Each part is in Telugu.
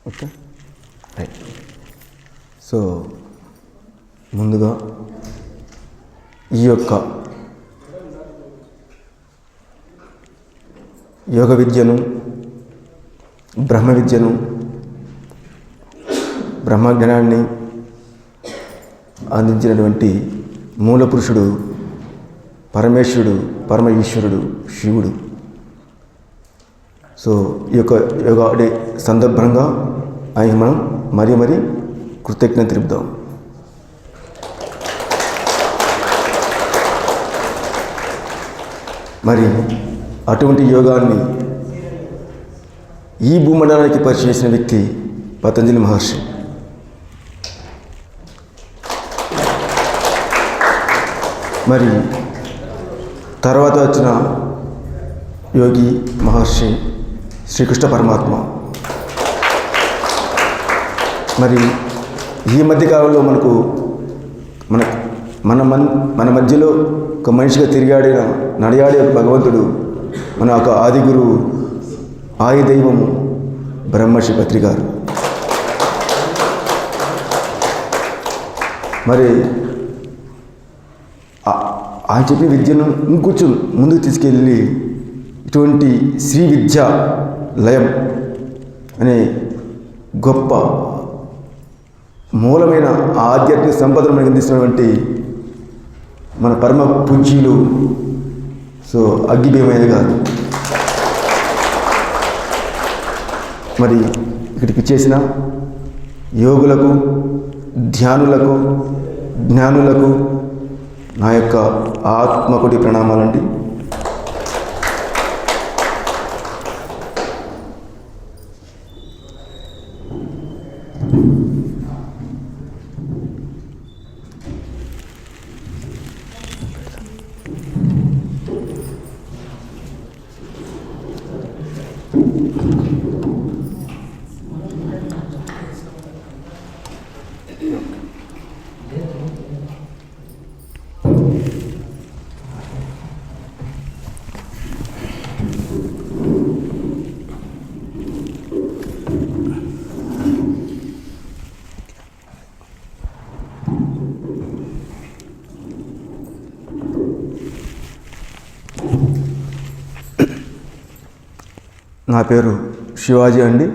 Okay right. సో ముందుగా ఈ యొక్క యోగ విద్యను, బ్రహ్మ విద్యను, బ్రహ్మజ్ఞానాన్ని అందించినటువంటి మూల పురుషుడు పరమేశ్వరుడు, పరమ ఈశ్వరుడు శివుడు. సో ఈ యొక్క యోగా డే సందర్భంగా ఆయన మనం మరీ కృతజ్ఞత తెలుపుదాం. మరి అటువంటి యోగాన్ని ఈ భూమండలానికి పరిచయం చేసిన వ్యక్తి పతంజలి మహర్షి. మరి తర్వాత వచ్చిన యోగి మహర్షి శ్రీకృష్ణ పరమాత్మ. మరి ఈ మధ్యకాలంలో మన మధ్యలో ఒక మనిషిగా తిరిగాడిన నడియాడే ఒక భగవంతుడు, మన ఒక ఆది గురువు, ఆది దైవము బ్రహ్మర్షి పత్రి గారు. మరి ఆయన చెప్పిన విద్యను ఇంకొంచెం ముందుకు తీసుకెళ్ళి ఇటువంటి శ్రీ విద్యా లయం అనే గొప్ప మూలమైన ఆధ్యాత్మిక సంపదను మనకు అందిస్తున్నటువంటి మన పరమ పూజ్యులు సో అగ్గి భీమయ్య గారు. మరి ఇక్కడికి చేసిన యోగులకు, ధ్యానులకు, జ్ఞానులకు నా యొక్క ఆత్మకోటి ప్రణామాలండి. నా పేరు శివాజీ అండి.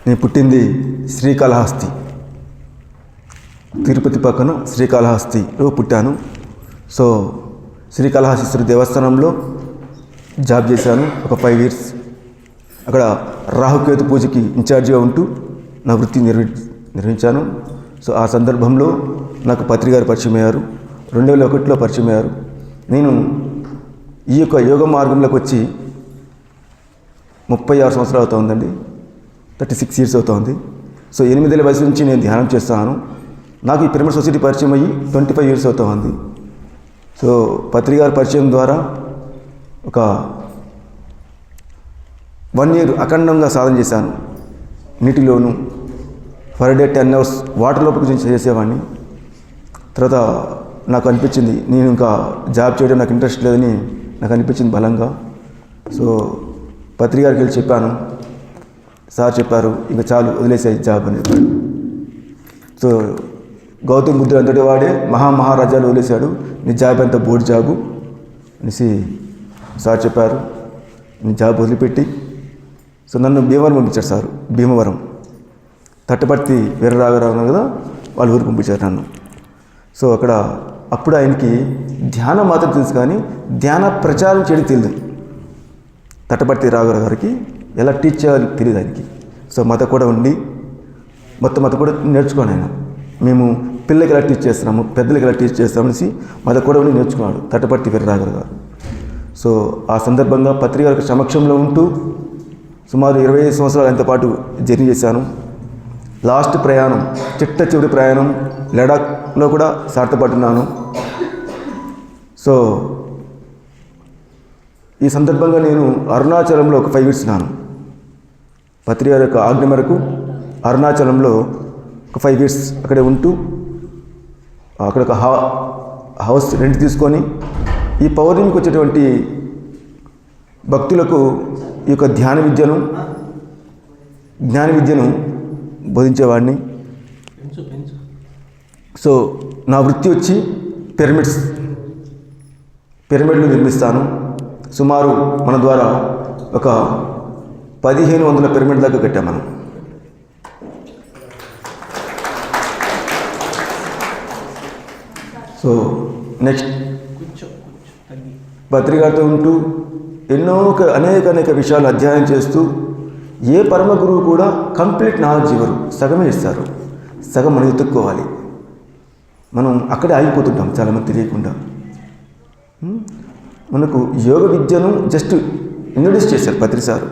నేను పుట్టింది శ్రీకాళహస్తి, తిరుపతి పక్కన శ్రీకాళహస్తిలో పుట్టాను. సో శ్రీకాళహస్తీశ్వర దేవస్థానంలో జాబ్ చేశాను ఒక 5 years. అక్కడ రాహుకేతు పూజకి ఇన్ఛార్జిగా ఉంటూ నా వృత్తి నిర్వహించాను. సో ఆ సందర్భంలో నాకు పత్రి గారు పరిచయం అయ్యారు. 2001లో పరిచయం అయ్యారు. నేను ఈ యొక్క యోగ మార్గంలోకి వచ్చి 36 సంవత్సరాలు అవుతుందండి, 36 years అవుతుంది. సో 8 ఏళ్ళ వయసు నుంచి నేను ధ్యానం చేస్తాను. నాకు ఈ పిరమిడ్ సొసైటీ పరిచయం అయ్యి 25 years అవుతుంది. సో పత్రి గారి పరిచయం ద్వారా ఒక 1 year అఖండంగా సాధన చేశాను. నీటిలోను పర్ డే 10 hours వాటర్ లోపలికి చేసేవాడిని. తర్వాత నాకు అనిపించింది నేను ఇంకా జాబ్ చేయడం నాకు ఇంట్రెస్ట్ లేదని నాకు అనిపించింది బలంగా. సో పత్రి గారికి వెళ్ళి చెప్పాను. సార్ చెప్పారు, ఇంకా చాలు వదిలేసే జాబ్ అని చెప్పాడు. సో గౌతమ్ బుద్ధుడు అంతటి వాడే మహారాజాలు వదిలేశాడు, నీ జాబ్ అంతా బోర్డు జాబు అనేసి సార్ చెప్పారు. నీ జాబ్ వదిలిపెట్టి సో నన్ను భీమవరం పంపించారు సార్. భీమవరం తట్టపర్తి వీరరాఘవరావు కదా, వాళ్ళ ఊరు పంపించారు నన్ను. సో అప్పుడు ఆయనకి ధ్యానం మాత్రం తెలుసు, కానీ ధ్యాన ప్రచారం చేయడం తెలియదు. తట్టపర్తి రాఘవరావు గారికి ఎలా టీచ్ చేయాలో తెలియదు ఆయనకి. సో మాతో కూడా ఉండి మొత్తం కూడా నేర్చుకోండి ఆయన. మేము పిల్లలకి ఎలా టీచ్ చేస్తున్నాము, పెద్దలకి ఎలా టీచ్ చేస్తామనేసి మాతో కూడా ఉండి నేర్చుకున్నాడు తట్టపర్తి వీరరాఘవరావు గారు. సో ఆ సందర్భంగా పత్రి గారి సమక్షంలో ఉంటూ సుమారు 25 సంవత్సరాలు ఆయనతో పాటు జర్నీ చేశాను. లాస్ట్ ప్రయాణం, చివరి ప్రయాణం లడాఖ్లో కూడా సార్తో పాటు ఉన్నాను. సో ఈ సందర్భంగా నేను అరుణాచలంలో ఒక 5 years ఉన్నాను. పత్రి గారి యొక్క ఆజ్ఞ మేరకు అరుణాచలంలో ఒక 5 years అక్కడే ఉంటూ అక్కడ ఒక హౌస్ రెంట్ తీసుకొని ఈ పౌర్ణమికి వచ్చేటువంటి భక్తులకు ఈ యొక్క ధ్యాన విద్యను జ్ఞాన విద్యను బోధించేవాడిని. సో నా వృత్తి వచ్చి పిరమిడ్లు నిర్మిస్తాను. సుమారు మన ద్వారా ఒక 1500 పిరమిడ్ దాకా కట్టాం మనం. సో నెక్స్ట్ పత్రికతో ఉంటూ అనేక విషయాలు అధ్యయనం చేస్తూ, ఏ పరమ గురువు కూడా కంప్లీట్ నాలెడ్జ్ ఇవ్వరు, సగమే ఇస్తారు. సగం మనం ఎత్తుక్కోవాలి. మనం అక్కడే ఆగిపోతుంటాం చాలామంది తెలియకుండా. మనకు యోగ విద్యను జస్ట్ ఇంట్రడ్యూస్ చేశారు పత్రి సార్,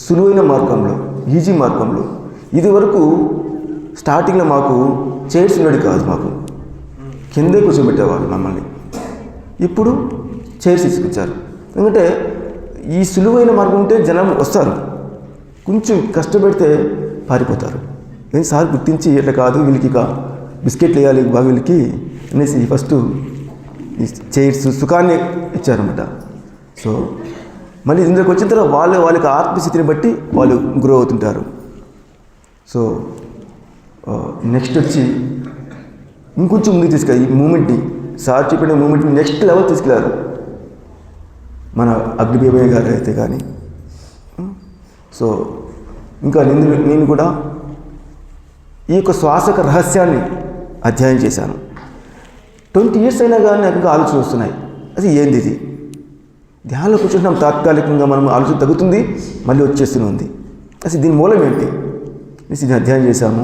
సులువైన మార్గంలో, ఈజీ మార్గంలో. ఇది వరకు స్టార్టింగ్లో మాకు చైర్స్ ఉండేది కాదు, మాకు కిందే కూర్చోబెట్టేవాళ్ళు మమ్మల్ని. ఇప్పుడు చైర్స్ తీసుకొచ్చారు. ఎందుకంటే ఈ సులువైన మార్గం ఉంటే జనం వస్తారు, కొంచెం కష్టపెడితే పారిపోతారు. నేను సార్ గుర్తించి ఇట్లా కాదు, వీళ్ళకి ఇక బిస్కెట్లు వేయాలి బాగా వీళ్ళకి అనేసి ఫస్ట్ ఈ చైర్స్ సుఖాన్ని ఇచ్చారన్నమాట. సో మళ్ళీ ఇందులోకి వచ్చిన తర్వాత వాళ్ళకి ఆత్మస్థితిని బట్టి వాళ్ళు గ్రో అవుతుంటారు. సో నెక్స్ట్ వచ్చి ఇంకొంచెం ముందుకు తీసుకెళ్ళి ఈ మూమెంట్ని, సార్ చెప్పిన మూమెంట్ని నెక్స్ట్ లెవెల్ తీసుకెళ్ళారు మన అగ్నిబేబయ్య గారు అయితే కానీ. సో ఇంకా నేను కూడా ఈ యొక్క శ్వాసక రహస్యాన్ని అధ్యయనం చేశాను. 20 years అయినా కానీ నాకు ఇంకా ఆలోచన వస్తున్నాయి. అది ఏంది ఇది? ధ్యానంలో కూర్చుంటున్నాం, తాత్కాలికంగా మనం ఆలోచన తగ్గుతుంది, మళ్ళీ వచ్చేస్తుంది. అసలు దీని మూలం ఏంటి? దీన్ని అధ్యయనం చేశాము.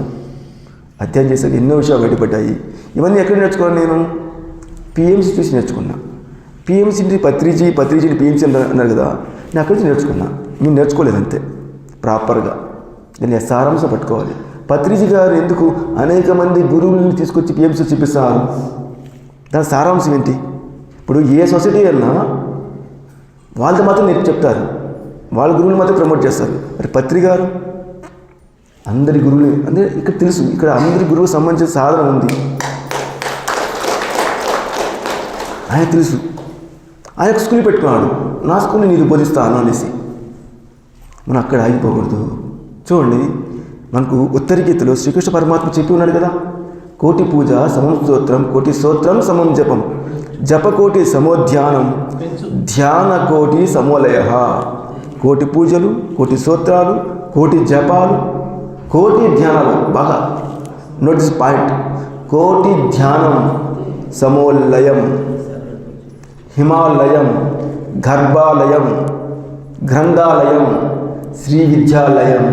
అధ్యయనం చేశాక ఎన్నో విషయాలు బయటపడ్డాయి. ఇవన్నీ ఎక్కడ నేర్చుకున్నాను? నేను పిఎంసీ చూసి నేర్చుకున్నా. పిఎంసీ పత్రిజీ పిఎంసీ అన్నారు కదా, నేను అక్కడి నుంచి నేర్చుకున్నా. నేను నేర్చుకోలేదు అంతే ప్రాపర్గా. దీన్ని సారాంశం పట్టుకోవాలి. పత్రిజీ గారు ఎందుకు అనేక మంది గురువులను తీసుకొచ్చి పిఎంసీ చూపిస్తారు? దాని సారాంశం ఏంటి? ఇప్పుడు ఏ సొసైటీ అన్నా వాళ్ళతో మాత్రం నేర్పు చెప్తారు, వాళ్ళ గురువులు మాత్రం ప్రమోట్ చేస్తారు. మరి పత్రి గారు అందరి గురువులు అంటే ఇక్కడ తెలుసు, ఇక్కడ అందరి గురువుకు సంబంధించిన సాధన ఉంది. ఆయన తెలుసు, ఆయన స్కూల్ పెట్టుకున్నాడు, నా స్కూల్ని నీకు బోధిస్తాను అనేసి. మనం అక్కడ ఆగిపోకూడదు. చూడండి, మనకు ఉత్తరగీతలో శ్రీకృష్ణ పరమాత్మ చెప్పి ఉన్నాడు కదా, కోటి పూజ సమం స్తోత్రం, కోటి స్తోత్రం సమం జపం, జపకోటి సమోధ్యానం, ధ్యాన కోటి సమోలయ. కోటి పూజలు, కోటి స్తోత్రాలు, కోటి జపాలు, కోటి ధ్యానాలు. బాగా నోటీస్ పాయింట్. కోటి ధ్యానం సమోలయం, హిమాలయం, గర్భాలయం, గ్రంథాలయం, శ్రీ విద్యాలయం.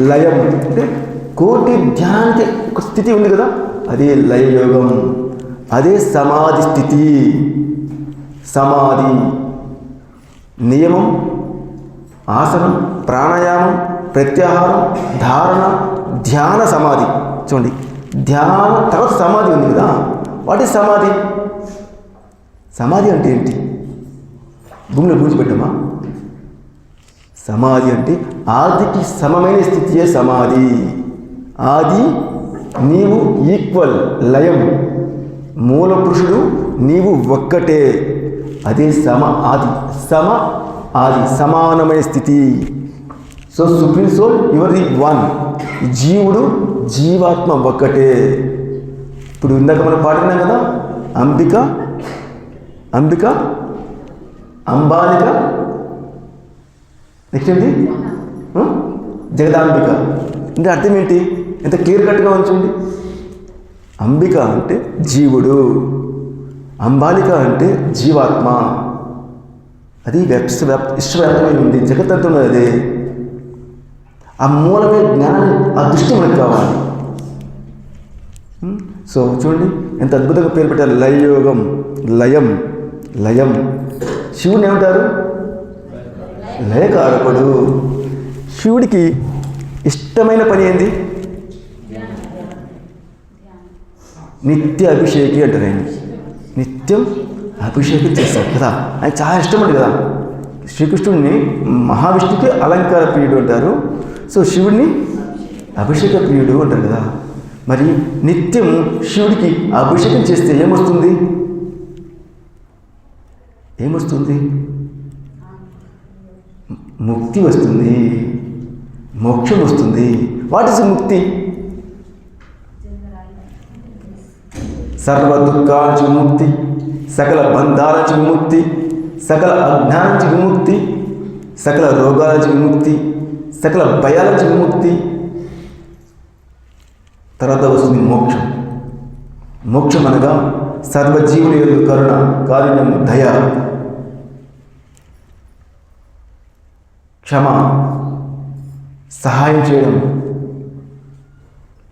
లయం అంటే కోటి ధ్యానానికి ఒక స్థితి ఉంది కదా, అదే లయయోగం, అదే సమాధి స్థితి. సమాధి నియమం, ఆసనం, ప్రాణాయామం, ప్రత్యాహారం, ధారణ, ధ్యాన, సమాధి. చూడండి, ధ్యాన తర్వాత సమాధి ఉంది కదా. వాట్ ఈజ్ సమాధి? సమాధి అంటే ఏంటి? భూమిలో పూడ్చిపెట్టామా? సమాధి అంటే ఆదికి సమమైన స్థితియే సమాధి. ఆది నీవు ఈక్వల్, లయం మూల పురుషుడు నీవు ఒక్కటే, అదే ఆది సమానమైన స్థితి. So supreme soul your the one. జీవుడు జీవాత్మ ఒక్కటే. ఇప్పుడు ఇందాక మనం పాడుకున్నాం కదా, అంబిక, అంబాలిక, నెక్స్ట్ ఏంటి? జగదాంబిక. అంటే అర్థం ఏంటి? ఎంత క్లియర్ కట్గా ఉంచండి. అంబిక అంటే జీవుడు, అంబాలిక అంటే జీవాత్మ. అది విశ్వవ్యాప్తమై ఉంది, జగత్తంతో అదే. ఆ మూలమే జ్ఞానాన్ని, ఆ దృష్టి మనకు కావాలి. సో చూడండి ఎంత అద్భుతంగా పేరు పెట్టారు. లయయోగం, లయం. శివుని ఏమంటారు? లయకారకుడు. శివుడికి ఇష్టమైన పని ఏంది? నిత్య అభిషేకి అంటారు. ఆయన నిత్యం అభిషేకం చేస్తారు కదా, ఆయన చాలా ఇష్టపడు కదా. శ్రీకృష్ణుడిని మహావిష్ణుకి అలంకార ప్రియుడు అంటారు. సో శివుడిని అభిషేక ప్రియుడు అంటారు కదా. మరి నిత్యం శివుడికి అభిషేకం చేస్తే ఏమొస్తుంది? ముక్తి వస్తుంది, మోక్షం వస్తుంది. వాట్ ఇస్ ముక్తి? సర్వ దుఃఖాల నుంచి విముక్తి, సకల బంధాల నుంచి విముక్తి, సకల అజ్ఞానం నుంచి విముక్తి, సకల రోగాల నుంచి విముక్తి, సకల భయాల నుంచి విముక్తి. తర్వాత వస్తుంది మోక్షం. మోక్షం అనగా సర్వజీవుల యందు కరుణ, కారుణ్యం, దయ, క్షమ, సహాయం చేయడం.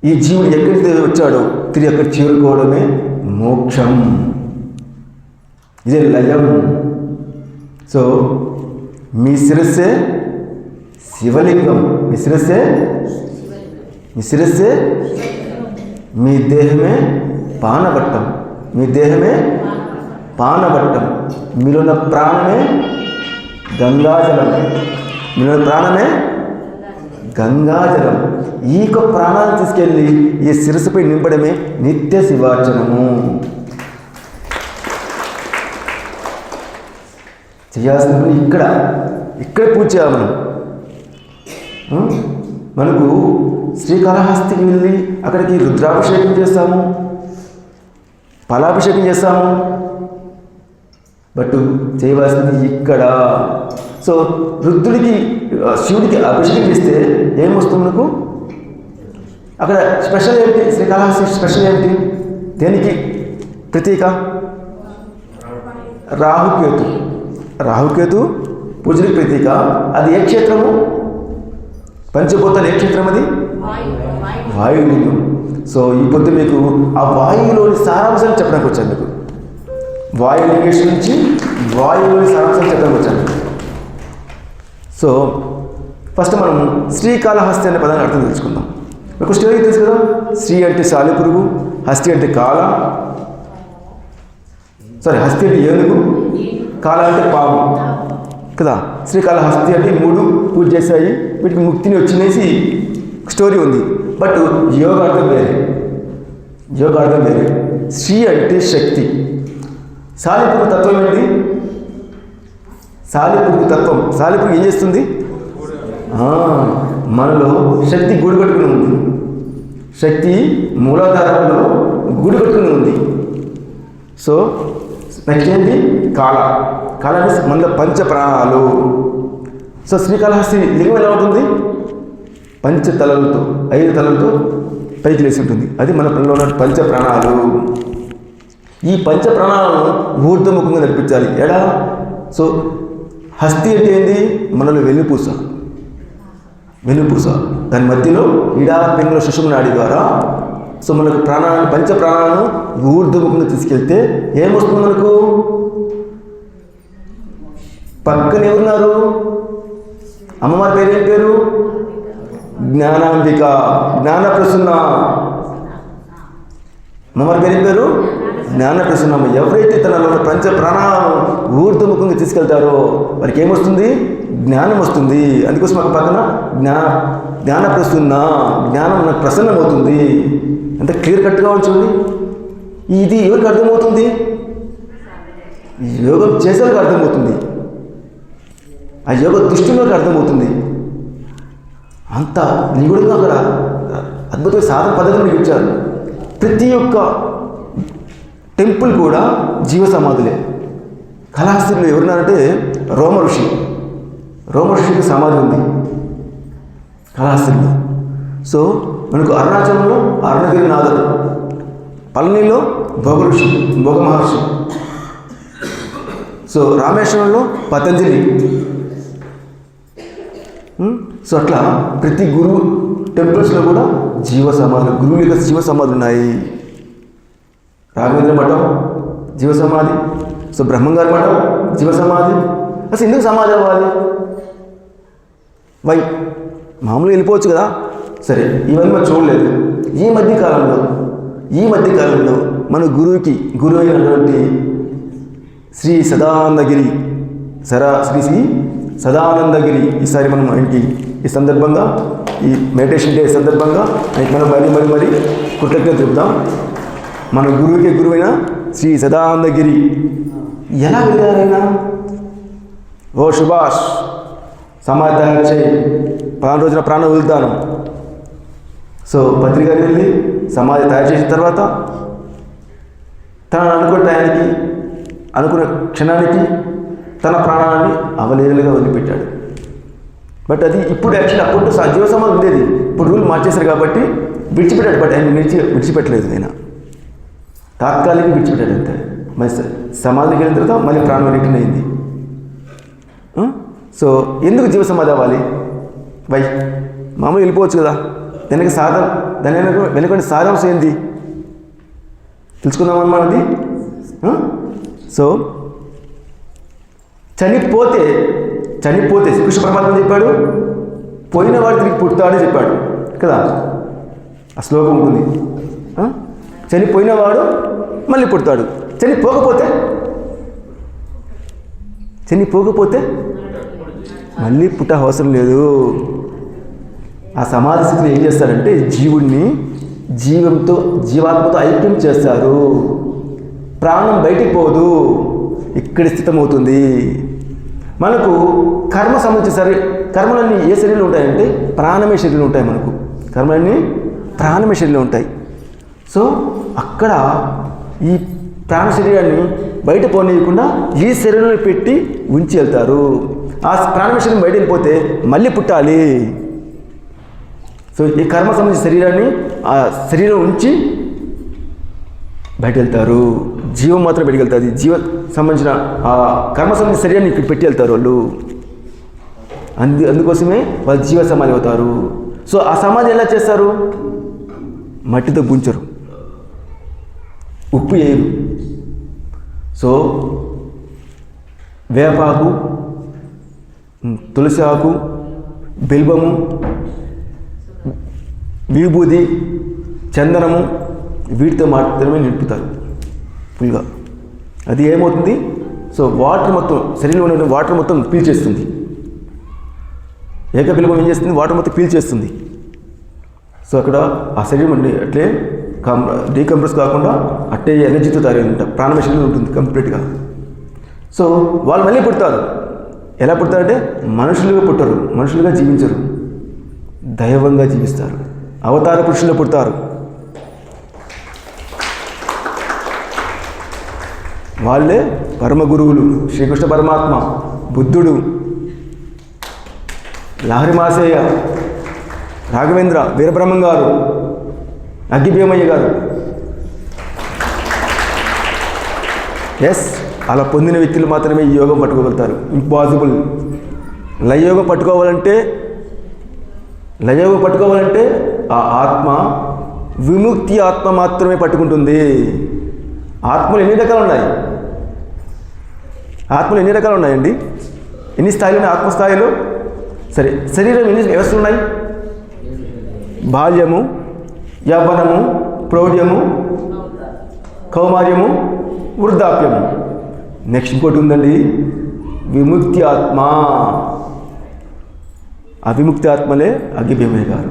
ఈ జీవుడు ఎక్కడికి వచ్చాడో తిరిగి అక్కడ చేరుకోవడమే మోక్షం. ఇదే లయం. సో మీ శిరస్సే శివలింగం, మీ శిరస్సే మీ దేహమే పానవట్టం, మీ దేహమే పానవట్టం. మీలో ఉన్న ప్రాణమే గంగాజలం, మీలో ప్రాణమే గంగాజలం. ఈ యొక్క ప్రాణాన్ని తీసుకెళ్ళి ఈ శిరస్సుపై నింపడమే నిత్య శివార్చనము. చేయాల్సిన పని ఇక్కడ పూజ చేయాలి. మనకు శ్రీకాళహస్తికి వెళ్ళి అక్కడికి రుద్రాభిషేకం చేస్తాము, ఫలాభిషేకం చేస్తాము. బట్ చేయవలసింది ఇక్కడ. సో రుద్రుడికి, శివుడికి అభిషేకం చేస్తే ఏమొస్తుంది మనకు? అక్కడ స్పెషల్ ఏంటి? శ్రీకాళహస్తి స్పెషల్ ఏంటి? దేనికి ప్రతీక? రాహుకేతు పూజకి ప్రతీక. అది ఏ క్షేత్రము? పంచభూతాలు ఏ క్షేత్రం? అది వాయులింగం. సో ఈ పొద్దు మీకు ఆ వాయువులోని సారాంశం చెప్పడానికి వచ్చాను. మీకు వాయులింగేశ్వరం నుంచి వాయువులోని సారాంశం చెప్పడానికి వచ్చాను. సో ఫస్ట్ మనం శ్రీకాళహస్తి అనే పదాన్ని అర్థం తెలుసుకుందాం. మీకు స్టోరీ తెలుసు కదా, శ్రీ అంటే సాలెపురుగు, హస్తి అంటే కాల, హస్తి అంటే ఏనుగు, కాల అంటే పాము కదా. శ్రీకాళహస్తి అంటే 3 పూజ చేశాయి, వీటికి ముక్తిని వచ్చినేసి స్టోరీ ఉంది. బట్ యోగార్థం వేరే. శ్రీ అంటే శక్తి. సాలెపురుగు తత్వం ఏంటి? సాలెపురుగు తత్వం, సాలెపురుగు ఏం చేస్తుంది? మనలో శక్తి గూడు కట్టుకుని ఉంది. శక్తి మూలాధారంలో గూడు కట్టుకుని ఉంది. సో నెక్స్ట్ ఏంటి? కాల అంటే మనలో పంచ ప్రాణాలు. సో శ్రీకాళహస్తి లింగం ఎలా ఉంటుంది? 5 తలలతో పైకి లేచి ఉంటుంది. అది మన పనిలో ఉన్న పంచ ప్రాణాలు. ఈ పంచ ప్రాణాలను ఊర్ధముఖంగా నడిపించాలి. ఎడా? సో హస్తి అంటే ఏంది? మనలో వెన్నుపూస. దాని మధ్యలో ఇడా పింగళ సుషుమ్న నాడి ద్వారా సో మనకు పంచ ప్రాణాలను ఊర్ధముఖంగా తీసుకెళ్తే ఏమొస్తుంది మనకు? పక్కన ఎవరున్నారు? అమ్మవారి పేరు ఏం పేరు? జ్ఞానాంబిక, జ్ఞానప్రసన్న. అమ్మవారి పేరు ఏం పేరు? జ్ఞానప్రసన్నమ్మ. ఎవరైతే తనలో పంచ ప్రాణాలను ఊర్ధముఖంగా తీసుకెళ్తారో వారికి ఏమొస్తుంది? జ్ఞానం వస్తుంది. అందుకోసం ఒక పక్కన జ్ఞానప్రసన్న, జ్ఞానం నాకు ప్రసన్నమవుతుంది. అంత క్లియర్ కట్గా ఉంచండి. ఇది ఎవరికి అర్థమవుతుంది? యోగం చేసేవారికి అర్థమవుతుంది, ఆ యోగ దృష్టిలోకి అర్థమవుతుంది. అంత నిగుడుగా అక్కడ అద్భుతమైన సాధన పద్ధతులు ఇచ్చారు. ప్రతి ఒక్క టెంపుల్ కూడా జీవ సమాధులే. కాళహస్తిలో ఎవరున్నారంటే రోమ ఋషికి సమాధి ఉంది కాళహస్తిలో. సో మనకు అరుణాచలంలో అరుణగిరినాథుడు, పళనిలో భోగ మహర్షి, సో రామేశ్వరంలో పతంజలి. సో అట్లా ప్రతి గురువు టెంపుల్స్లో కూడా గురువుల యొక్క జీవ సమాధులు ఉన్నాయి. రాఘవేంద్ర మఠం జీవ సమాధి, సో బ్రహ్మంగారి మఠం జీవ సమాధి. అసలు ఎందుకు సమాధి అవ్వాలి? మామూలుగా వెళ్ళిపోవచ్చు కదా. సరే, ఇవన్నీ మనం చూడలేదు. ఈ మధ్య కాలంలో మన గురువు అయినటువంటి శ్రీ సదానందగిరి ఈసారి మనం ఆయనకి ఈ సందర్భంగా, ఈ మెడిటేషన్ డే సందర్భంగా ఆయనకి మనం మరి కృతజ్ఞత చెప్తాం. మన గురువైన శ్రీ సదానందగిరి ఎలా వెళ్ళారైనా? ఓ సుభాష్, సమాధి తయారు చేయి, 10 రోజున ప్రాణం వదులుతాను. సో పత్రి గారు వెళ్ళి సమాధి తయారు చేసిన తర్వాత తను అనుకున్న టయానికి, అనుకున్న క్షణానికి తన ప్రాణాన్ని అవలేలుగా వదిలిపెట్టాడు. బట్ అది ఇప్పుడు యాక్చువల్లీ అప్పుడు జీవ సమాధి ఉండేది, ఇప్పుడు రూల్ మార్చేశారు కాబట్టి విడిచిపెట్టాడు. బట్ ఆయన విడిచిపెట్టలేదు, ఆయన తాత్కాలికంగా విడిచిపెట్టాడు అంతే. మరి సమాధికి వెళ్ళిన తర్వాత మళ్ళీ ప్రాణం రిటర్న్ అయింది. సో ఎందుకు జీవ సమాధి అవ్వాలి? మామూలు వెళ్ళిపోవచ్చు కదా. దాని వెనుకొని సారాంశం ఏంది తెలుసుకుందామన్నమాట అది. సో చనిపోతే శ్రీకృష్ణ పరమాత్మ చెప్పాడు, పోయిన వాడు తిరిగి పుడతాడని చెప్పాడు కదా. ఆ శ్లోకం ఉంటుంది, చనిపోయినవాడు మళ్ళీ పుడతాడు. చనిపోకపోతే మళ్ళీ పుట్ట అవసరం లేదు. ఆ సమాధి స్థితిలో ఏం చేస్తారంటే జీవుణ్ణి జీవాత్మతో ఐక్యం చేస్తారు. ప్రాణం బయటికి పోదు, ఇక్కడ స్థితమవుతుంది. మనకు కర్మ సంబంధించిన కర్మలన్నీ ఏ శరీరంలో ఉంటాయంటే ప్రాణమే శరీరంలో ఉంటాయి. మనకు కర్మలన్నీ ప్రాణమే శరీరంలో ఉంటాయి. సో అక్కడ ఈ ప్రాణ శరీరాన్ని బయట పోనీయకుండా ఈ శరీరంలో పెట్టి ఉంచి వెళ్తారు. ఆ ప్రాణమే శరీరం బయట వెళ్ళిపోతే మళ్ళీ పుట్టాలి. సో ఈ కర్మ సంబంధించిన శరీరాన్ని ఆ శరీరం ఉంచి బయట వెళ్తారు. జీవం మాత్రం బయటకు వెళ్తుంది. సంబంధించిన ఆ కర్మ సంబంధించిన శరీరాన్ని ఇక్కడ పెట్టి వెళ్తారు వాళ్ళు. అందుకోసమే వాళ్ళు జీవ సమాధి అవుతారు. సో ఆ సమాధి ఎలా చేస్తారు? మట్టితో గుంచరు, ఉప్పు వేయరు. సో వేపాకు, తులసి ఆకు, బిల్వము, విభూది, చందనము వీటితో మాత్రమే నింపుతారు ఫుల్గా. అది ఏమవుతుంది? సో వాటర్ మొత్తం శరీరంలో ఉన్న వాటర్ మొత్తం పీల్చేస్తుంది. ఏకబిల్వం ఏం చేస్తుంది? వాటర్ మొత్తం పీల్చేస్తుంది. సో అక్కడ ఆ శరీరం అండి అట్లే డీకంప్రెస్ కాకుండా అట్టే ఎనర్జీతో తయారైందంట. ప్రాణమ శరీరం ఉంటుంది కంప్లీట్గా. సో వాళ్ళు మళ్ళీ పుడతారు. ఎలా పుడతారంటే మనుషులుగా పుట్టరు, మనుషులుగా జీవించరు, దైవంగా జీవిస్తారు. అవతార పురుషుల్లో పుడతారు. వాళ్ళే పరమ గురువులు. శ్రీకృష్ణ పరమాత్మ, బుద్ధుడు, లహరి మాసేయ, రాఘవేంద్ర, వీరబ్రహ్మం గారు, అగ్గిభీమయ్య గారు. ఎస్, అలా పొందిన వ్యక్తులు మాత్రమే ఈ యోగం పట్టుకోగలుగుతారు. ఇంపాసిబుల్. లయయోగం పట్టుకోవాలంటే ఆ ఆత్మ విముక్తి ఆత్మ మాత్రమే పట్టుకుంటుంది. ఆత్మలు ఎన్ని రకాలు ఉన్నాయండి? ఎన్ని స్థాయిలు ఉన్నాయి ఆత్మస్థాయిలో? సరే, శరీరం ఎన్ని వ్యవస్థలు ఉన్నాయి? బాల్యము, యవ్వనము, ప్రౌఢ్యము, కౌమార్యము, వృద్ధాప్యము. నెక్స్ట్ ఇంకోటి ఉందండి, విముక్తి ఆత్మ. ఆ విముక్తి ఆత్మలే అగ్గిభీమయ్య గారు.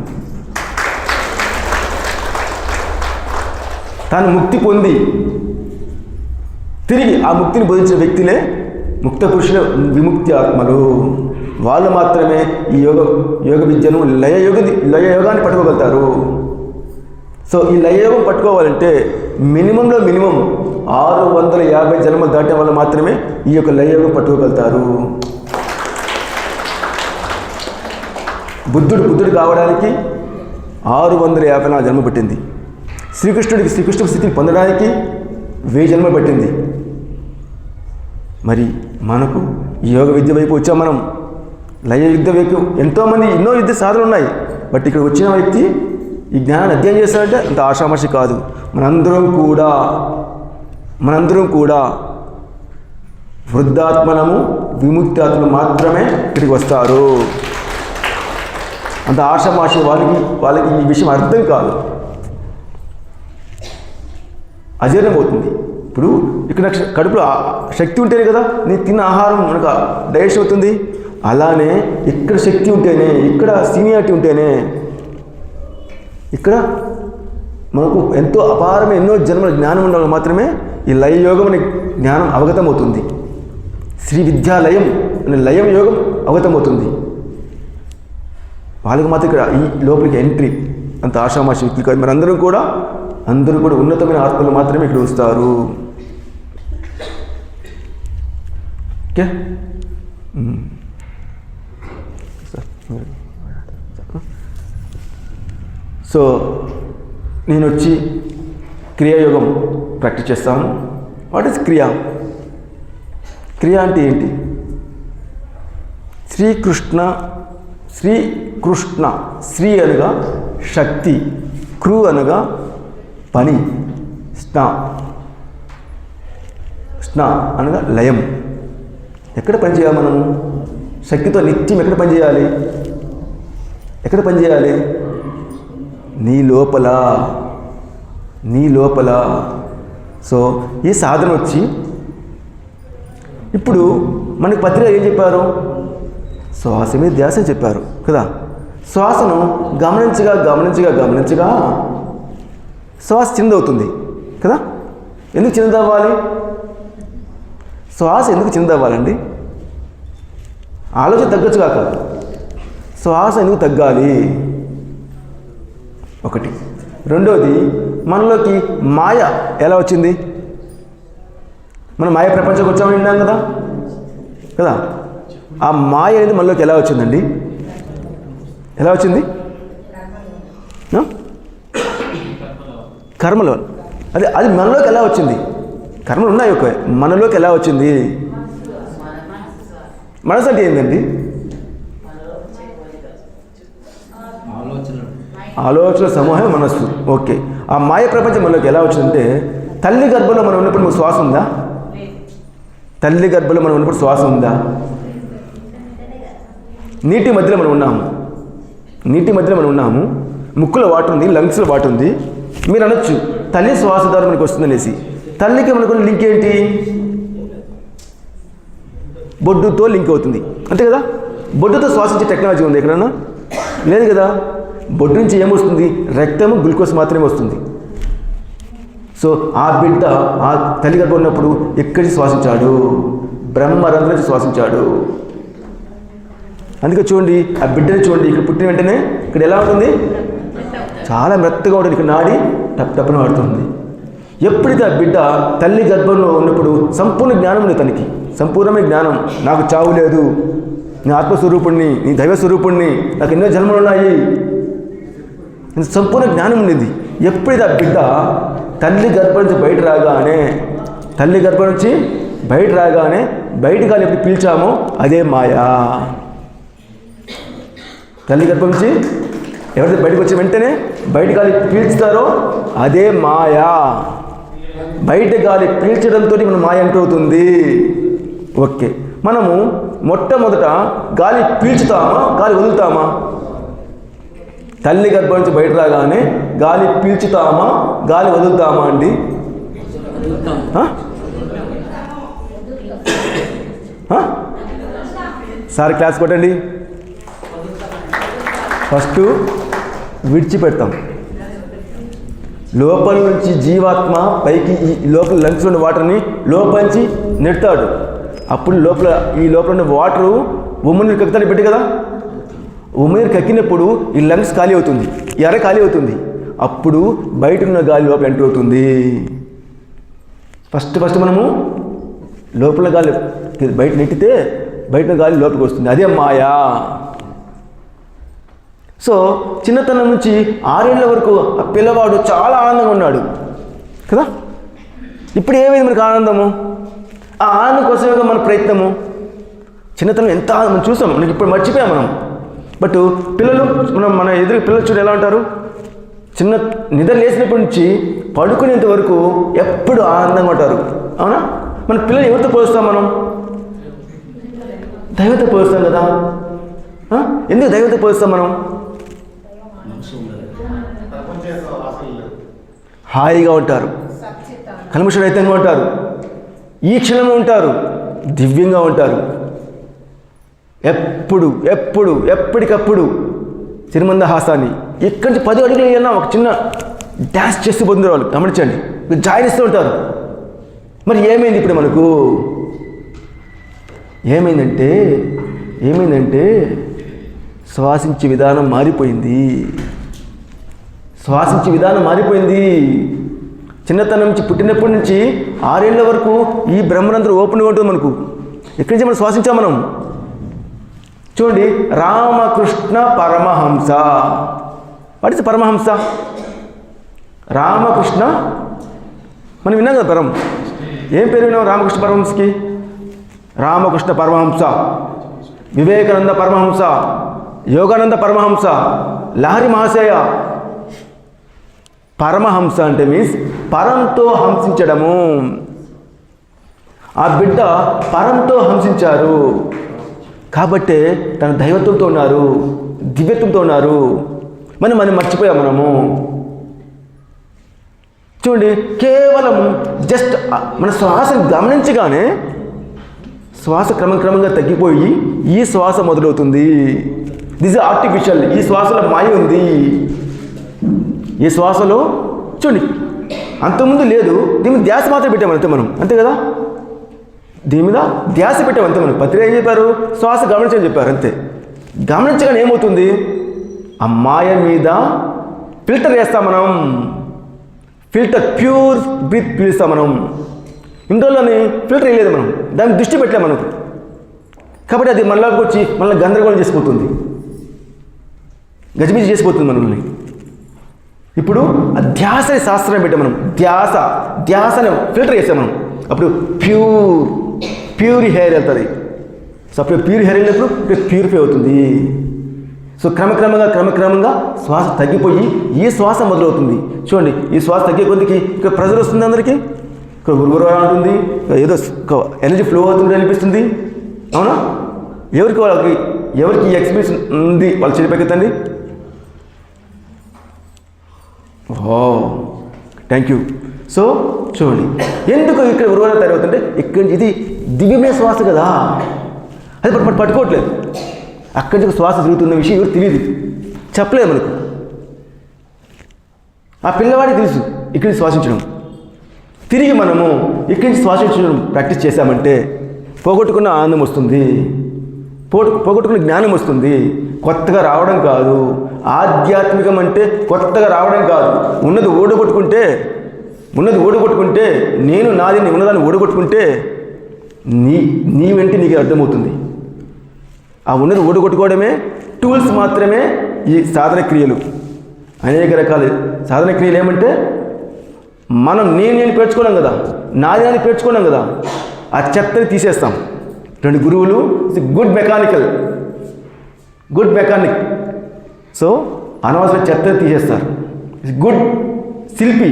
తాను ముక్తి పొంది తిరిగి ఆ ముక్తిని బోధించిన వ్యక్తులే ముక్త పురుషుల విముక్తి ఆత్మలు. వాళ్ళు మాత్రమే ఈ యోగ విద్యను లయయోగాన్ని పట్టుకోగలుగుతారు. సో ఈ లయయోగం పట్టుకోవాలంటే మినిమం 650 జన్మలు దాటే వాళ్ళు మాత్రమే ఈ యొక్క లయయోగం పట్టుకోగలుగుతారు. బుద్ధుడు కావడానికి 654 జన్మ పట్టింది. శ్రీకృష్ణ స్థితిని పొందడానికి 1000 జన్మ పట్టింది. మరి మనకు ఈ యోగ విద్య వైపు వచ్చాం మనం. లయ యుద్ధ వైపు ఎంతోమంది ఎన్నో యుద్ధ సాధనలు ఉన్నాయి. బట్ ఇక్కడ వచ్చిన వ్యక్తి ఈ జ్ఞానాన్ని అధ్యయనం చేస్తారంటే అంత ఆషామాషి కాదు. మనందరం కూడా వృద్ధాత్మనము, విముక్తి ఆత్మలు మాత్రమే ఇక్కడికి వస్తారు. అంత ఆషామాషి వాళ్ళకి ఈ విషయం అర్థం కాదు, అజీర్ణం అవుతుంది. ఇప్పుడు ఇక్కడ కడుపులో శక్తి ఉంటేనే కదా నేను తిన్న ఆహారం మనకు డైజెషన్ అవుతుంది. అలానే ఇక్కడ శక్తి ఉంటేనే, ఇక్కడ సీనియారిటీ ఉంటేనే, ఇక్కడ మనకు ఎంతో అపారమైన ఎన్నో జన్మల జ్ఞానం ఉండాలి మాత్రమే ఈ లయయోగం అనే జ్ఞానం అవగతం అవుతుంది. శ్రీ విద్యాలయం అనే లయం యోగం అవగతం అవుతుంది. వాళ్ళకి మాత్రం ఇక్కడ ఈ లోపలికి ఎంట్రీ అంత ఆషామాషి వ్యక్తులు కాదు. మరి అందరూ కూడా ఉన్నతమైన ఆత్మలు మాత్రమే ఇక్కడ వస్తారు. ఓకే, సో నేను వచ్చి క్రియాయోగం ప్రాక్టీస్ చేస్తాను. వాట్ ఈస్ క్రియ? క్రియ అంటే ఏంటి? శ్రీకృష్ణ, శ్రీ అనగా శక్తి, కృ అనగా పని, స్న అనగా లయం. ఎక్కడ పనిచేయాలి మనము? శక్తితో నిత్యం ఎక్కడ పనిచేయాలి? నీ లోపల. సో ఈ సాధన వచ్చి ఇప్పుడు మనకి పత్రిక ఏం చెప్పారు? శ్వాస మీద ధ్యాస చెప్పారు కదా. శ్వాసను గమనించగా శ్వాస చిన్నదవుతుంది కదా. ఎందుకు చిన్నదవ్వాలి? శ్వాస ఎందుకు చిన్నదవ్వాలండి? ఆలోచన తగ్గచ్చు కాక శ్వాస ఎందుకు తగ్గాలి? ఒకటి. రెండోది, మనలోకి మాయ ఎలా వచ్చింది? మనం మాయ ప్రపంచంకి వచ్చామని విన్నాం కదా. ఆ మాయ అనేది మనలోకి ఎలా వచ్చిందండి? ఎలా వచ్చింది? కర్మలో. అది మనలోకి ఎలా వచ్చింది? కర్మలు ఉన్నాయి ఒక మనలోకి ఎలా వచ్చింది? మనసు అంటే ఏంటండి? ఆలోచన సమూహం మనస్సు. ఓకే, ఆ మాయ ప్రపంచం మనలోకి ఎలా వచ్చిందంటే, తల్లి గర్భంలో మనం ఉన్నప్పుడు మనకు శ్వాస ఉందా? తల్లి గర్భంలో మనం ఉన్నప్పుడు శ్వాస ఉందా? నీటి మధ్యలో మనం ఉన్నాము. ముక్కులో వాటర్ ఉంది, లంగ్స్లో వాటర్ ఉంది. మీరు అనొచ్చు తల్లి శ్వాస ద్వారా మనకు వస్తుందనేసి. తల్లికి మనకు లింక్ ఏంటి? బొడ్డుతో లింక్ అవుతుంది, అంతే కదా. బొడ్డుతో శ్వాసించే టెక్నాలజీ ఉంది ఎక్కడన్నా? లేదు కదా. బొడ్డు నుంచి ఏమొస్తుంది? రక్తము, గ్లూకోజ్ మాత్రమే వస్తుంది. సో ఆ బిడ్డ ఆ తల్లి గర్భం ఉన్నప్పుడు ఎక్కడి శ్వాసించాడు? బ్రహ్మరంధ్రం నుంచి శ్వాసించాడు. అందుకే చూడండి, ఆ బిడ్డని చూడండి, ఇక్కడ పుట్టిన వెంటనే ఇక్కడ ఎలా ఉంటుంది? చాలా మెత్తగా ఉంటుంది. ఇక్కడ నాడి టప్టప్న ఆడుతుంది. ఎప్పుడైతే ఆ బిడ్డ తల్లి గర్భంలో ఉన్నప్పుడు సంపూర్ణ జ్ఞానం ఉంది తనకి, సంపూర్ణమైన జ్ఞానం. నాకు చావు లేదు, నీ ఆత్మస్వరూపుణ్ణి, నీ దైవస్వరూపుణ్ణి, నాకు ఎన్నో జన్మలు ఉన్నాయి, సంపూర్ణ జ్ఞానం ఉండేది. ఎప్పుడైతే ఆ బిడ్డ తల్లి గర్భం నుంచి బయట రాగానే బయట గాలి ఎప్పుడు పీల్చామో అదే మాయా. తల్లి గర్భం నుంచి ఎవరైతే బయటకు వచ్చి వెంటనే బయట గాలి పీల్చుతారో అదే మాయా. బయట గాలి పీల్చడంతో మన మాయ ఎంటవుతుంది. ఓకే, మనము మొట్టమొదట గాలి పీల్చుతామా, గాలి వదులుతామా? తల్లి గర్భం నుంచి బయట రాగానే గాలి పీల్చుతామా, గాలి వదులుతామా అండి? సార్ క్లాస్ కొట్టండి. ఫస్ట్ విడిచిపెడతాం. లోపల నుంచి జీవాత్మ పైకి ఈ లోపల లంగ్స్లో ఉన్న వాటర్ని లోపల నుంచి నెడతాడు. అప్పుడు ఈ లోపల ఉన్న వాటరు ఉమ్మనీరు కక్కుతాడు పెట్టి కదా. ఉమ్మనీరు కక్కినప్పుడు ఈ లంగ్స్ ఖాళీ అవుతుంది, ఈ అర ఖాళీ అవుతుంది. అప్పుడు బయట ఉన్న గాలి లోపల ఎంటర్ అవుతుంది. ఫస్ట్ మనము లోపల గాలి బయట నెట్టితే బయట గాలి లోపలికి వస్తుంది, అదే మాయా. సో చిన్నతనం నుంచి 6 ఏళ్ళ వరకు ఆ పిల్లవాడు చాలా ఆనందంగా ఉన్నాడు కదా. ఇప్పుడు ఏమైంది మనకు ఆనందము? ఆ ఆనందం కోసమే మన ప్రయత్నము. చిన్నతనం ఎంత మనం చూసాం, మనకి ఇప్పుడు మర్చిపోయాం మనం. బట్ పిల్లలు మన ఎదురు పిల్లలు చూడ ఎలా ఉంటారు? చిన్న నిద్ర లేచినప్పటి నుంచి పడుకునేంత వరకు ఎప్పుడు ఆనందంగా ఉంటారు, అవునా? మన పిల్లలు ఎవరితో పోలుస్తాం? మనం దైవంతో పోలుస్తాం కదా. ఎందుకు దైవంతో పోలుస్తాం మనం? హాయిగా ఉంటారు, కల్మషరహితంగా ఉంటారు, ఈ క్షణంలో ఉంటారు, దివ్యంగా ఉంటారు. ఎప్పటికప్పుడు సిరిమందహాసాన్ని ఇక్కడి నుంచి 10 అడుగులు వెళ్ళినా ఒక చిన్న డాన్స్ చేస్తూ పొందిన వాళ్ళు గమనించండి, మీరు జాయినిస్తూ ఉంటారు. మరి ఏమైంది ఇప్పుడు మనకు? ఏమైందంటే శ్వాసించే విధానం మారిపోయింది. శ్వాసించే విధానం మారిపోయింది. చిన్నతనం నుంచి పుట్టినప్పటి నుంచి 6 ఏళ్ల వరకు ఈ బ్రహ్మరంధ్రం ఓపెన్గా ఉంటుంది మనకు. ఎక్కడి నుంచి మనం శ్వాసించాం మనం చూడండి. రామకృష్ణ పరమహంస. What is Paramahamsa? రామకృష్ణ మనం విన్నాం కదా. ఏం పేరు విన్నాం రామకృష్ణ పరమహంసకి? రామకృష్ణ పరమహంస, వివేకానంద పరమహంస, యోగానంద పరమహంస, లహరి మహాశయ. పరమహంస అంటే మీన్స్ పరంతో హంసించడము. ఆ బిడ్డ పరంతో హంసించారు కాబట్టే తన దైవత్వంతో ఉన్నారు, దివ్యత్వంతో ఉన్నారు. మనం మర్చిపోయాం మనము. చూడండి, కేవలం జస్ట్ మన శ్వాసను గమనించగానే శ్వాస క్రమంగా తగ్గిపోయి ఈ శ్వాస మొదలవుతుంది. This artificial. ఈ శ్వాసలో మాయ ఉంది. ఈ శ్వాసలో చూడండి అంతకుముందు లేదు. దీని మీద ధ్యాస మాత్రం పెట్టాము అంతే మనం, అంతే కదా. దీని మీద ధ్యాస పెట్టాము అంతే మనం. పత్రిక ఏం చెప్పారు? శ్వాస గమనించని చెప్పారు అంతే. గమనించగానే ఏమవుతుంది? ఆ మాయ మీద ఫిల్టర్ వేస్తాం మనం. ఫిల్టర్, ప్యూర్ బ్రీత్ పీలుస్తాం మనం. ఇందులోని ఫిల్టర్ వేయలేదు మనం, దాన్ని దృష్టి పెట్టలేం మనకు. కాబట్టి అది మనలోకి వచ్చి మనల్ని గందరగోళం చేసిపోతుంది, గజిబిజి చేసిపోతుంది మనల్ని. ఇప్పుడు ఆ ధ్యాసని శాస్త్రం పెట్టాం మనం. ధ్యాసని ఫిల్టర్ చేస్తాం మనం. అప్పుడు ప్యూర్ హెయిర్ వెళ్తుంది. సో అప్పుడు ప్యూర్ హెయిర్ వెళ్ళినప్పుడు ప్యూరిఫై అవుతుంది. సో క్రమక్రమంగా శ్వాస తగ్గిపోయి ఈ శ్వాస మొదలవుతుంది. చూడండి, ఈ శ్వాస తగ్గే కొద్దికి ఇక్కడ ప్రెజర్ వస్తుంది, అందరికీ ఇక్కడ గురుగురు ఉంటుంది, ఏదో ఎనర్జీ ఫ్లో అవుతుంది అనిపిస్తుంది. అవునా? ఎవరికి ఎక్స్పీరియన్స్ ఉంది వాళ్ళు చేపెత్తండి. Thank you. సో చూడండి, ఎందుకు ఇక్కడ ఉర్వరం తయారవుతుంటే ఇది దివ్యమైన శ్వాస కదా, అది పట్టుకోవట్లేదు. అక్కడి నుంచి శ్వాస తిరుగుతున్న విషయం ఎవరు తెలియదు, చెప్పలేదు మనకు. ఆ పిల్లవాడికి తెలుసు ఇక్కడి నుంచి శ్వాసించడం. తిరిగి మనము ఇక్కడి నుంచి శ్వాసించడం ప్రాక్టీస్ చేశామంటే పోగొట్టుకున్న ఆనందం వస్తుంది, పోగొట్టుకున్న జ్ఞానం వస్తుంది. కొత్తగా రావడం కాదు. ఆధ్యాత్మికం అంటే కొత్తగా రావడం కాదు. ఉన్నది ఓడగొట్టుకుంటే నేను నాది ఉన్నదాన్ని ఓడగొట్టుకుంటే నీ వెంట నీకు అర్థమవుతుంది. ఆ ఉన్నది ఓడగొట్టుకోవడమే టూల్స్ మాత్రమే ఈ సాధన క్రియలు. అనేక రకాల సాధన క్రియలు ఏమంటే మనం నేను పేర్చుకున్నాం కదా, నాది పేర్చుకున్నాం కదా, ఆ చెత్తని తీసేస్తాం. 2 గురువులు గుడ్ మెకానిక్. సో అనవసరం చెత్తని తీసేస్తారు. గుడ్ శిల్పి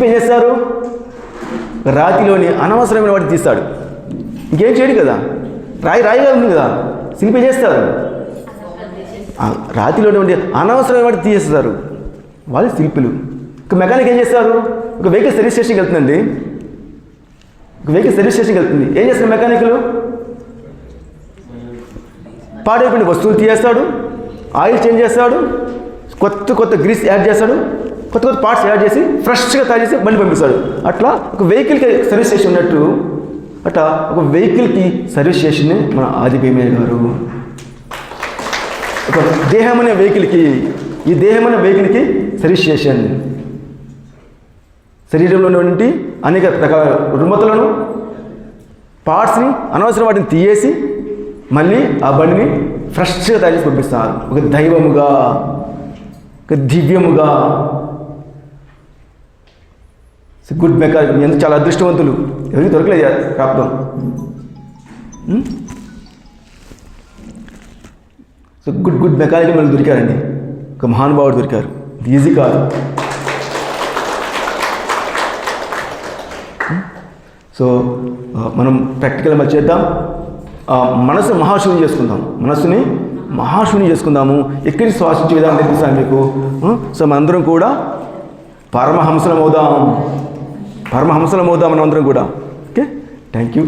ఏం చేస్తారు? రాతిలోని అనవసరమైన వాటిని తీస్తాడు. ఇంకేం చేయడు కదా, రాయిగా ఉంది కదా, శిల్పి చేస్తారు. రాతిలోనే ఉండి అనవసరమైన వాటిని తీసేస్తారు వాళ్ళు శిల్పులు. ఒక మెకానిక్ ఏం చేస్తారు? ఒక వెహికల్ సర్వీస్ స్టేషన్కి వెళ్తుందండి. ఏం చేస్తారు మెకానిక్లు? పాడైపోయిన వస్తువులు తీయేస్తాడు, ఆయిల్ చేంజ్ చేస్తాడు, కొత్త గ్రీస్ యాడ్ చేస్తాడు, కొత్త పార్ట్స్ యాడ్ చేసి ఫ్రెష్గా తయారు చేసి బండి పంపిస్తాడు. అట్లా ఒక వెహికల్కి సర్వీస్ స్టేషన్ ఉన్నట్టు అట్లా ఒక వెహికల్కి సర్వీస్ స్టేషన్ మన ఆది భీమయ్య గారు. ఒక దేహం అనే వెహికల్కి సర్వీస్ స్టేషన్. శరీరంలో ఉన్నటువంటి అనేక రకాల రుగ్మతలను, పార్ట్స్ని, అనవసరం వాటిని తీయేసి మళ్ళీ ఆ బండిని ఫ్రెష్గా తయారు చేసి పంపిస్తారు. ఒక దైవముగా, ఒక దివ్యముగా. Good mechanic. ఎందుకు చాలా అదృష్టవంతులు, ఎవరికి దొరకలేదు ప్రాప్తం. సో గుడ్ మెకానిక్ మనకు దొరికారండి, ఒక మహానుభావుడు దొరికారు. ఈజీ కాదు. సో మనం ప్రాక్టికల్ మరి చేద్దాం. మనసుని మహాశూన్యం చేసుకుందాము. ఎక్కడికి శ్వాసించే విధానం నేర్పిస్తాను మీకు. సో మనందరం కూడా పరమహంసలం అవుదాం మనం అందరం కూడా. Okay, thank you.